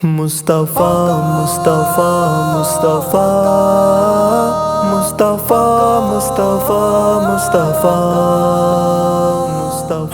مصطفیٰ مصطفیٰ مصطفیٰ مصطفیٰ مصطفیٰ مصطفیٰ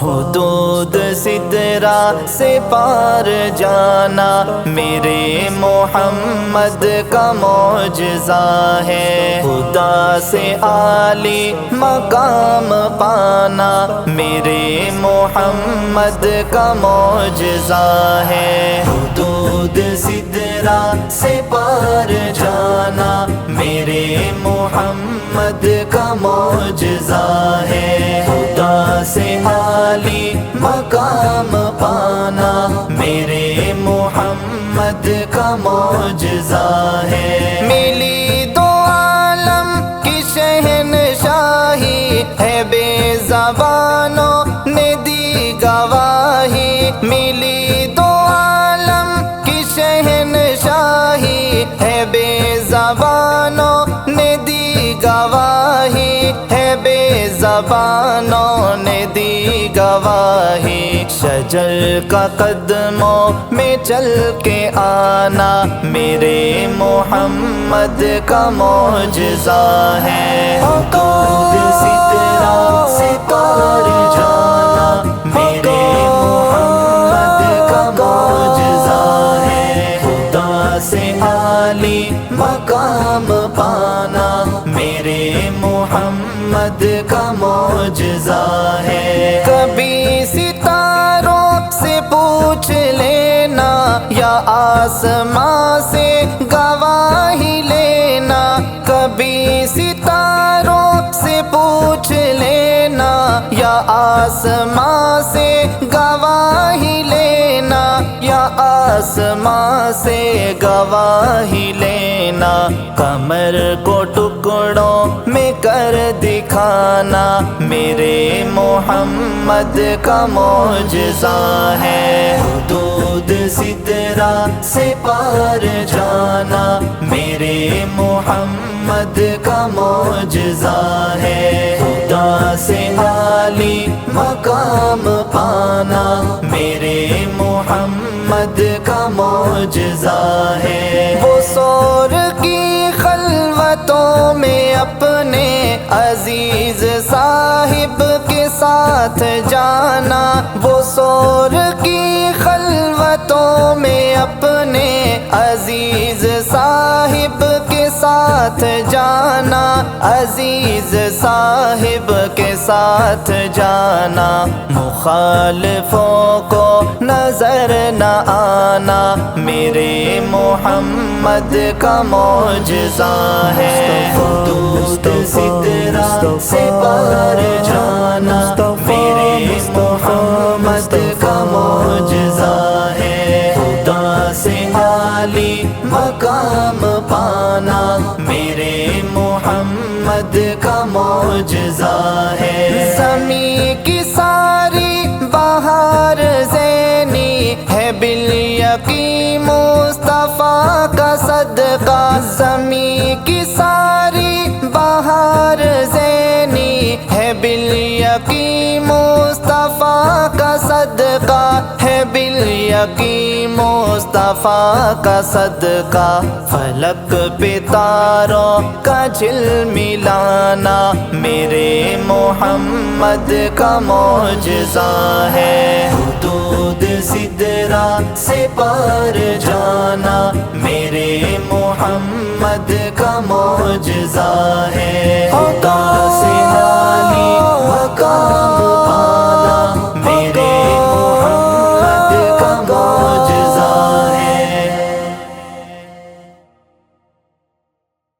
حدود سدرا سے پار جانا میرے محمد کا معجزہ ہے، خدا سے عالی مقام پانا میرے محمد کا معجزہ ہے۔ حدود سدرا سے پار جانا میرے محمد کا معجزہ ہے، خدا سے عالی مقام پانا میرے محمد کا معجزہ ہے۔ ملی دو عالم کی شہنشاہی ہے، بے زبانوں نے دی گواہی، ملی دو عالم کی شہنشاہی ہے، بے زبانوں نے دی گواہی ہے، بے زبانوں نے دی گواہی۔ شجر کا قدموں میں چل کے آنا میرے محمد کا معجزہ ہے، حدود سدرا سے پار جانا میرے محمد کا معجزہ ہے، خدا سے عالی مقام پانا میرے محمد کا معجزہ ہے۔ کبھی ستاروں سے پوچھ لینا یا آسمان سے گواہی لینا، کبھی ستاروں سے پوچھ لینا یا آسمان سے گواہی لینا، یا آسمان سے گواہی لینا۔ قمر کو ٹکڑوں میں کر دکھانا میرے محمد کا معجزہ ہے، حدود سدرا سے پار جانا میرے محمد کا معجزہ ہے، خدا سے عالی مقام پانا میرے محمد کا معجزہ ہے۔ وہ سور کی خلوتوں میں اپنے عزیز صاحب کے ساتھ جانا، وہ سور کی خلوتوں میں اپنے عزیز صاحب کے ساتھ جانا، عزیز صاحب کے ساتھ جانا۔ مخالفوں کو نظر نہ آنا میرے محمد کا معجزہ ہے، حدود سدرا سے پار جانا میرے محمد کا معجزہ ہے، خدا سے عالی مقام پانا میرے محمد کا معجزہ ہے۔ زمین کی ساری بہار زینی ہے بالیقین مصطفیٰ کا صدقہ، زمین کی ساری بہار زینی ہے بالیقین مصطفیٰ کا صدقہ، ہے بالیقین مصطفیٰ کا صدقہ۔ فلک پہ تاروں کا جھلملانا میرے محمد کا معجزہ ہے، حدود سدرا سے پار جانا میرے محمد کا معجزہ ہے،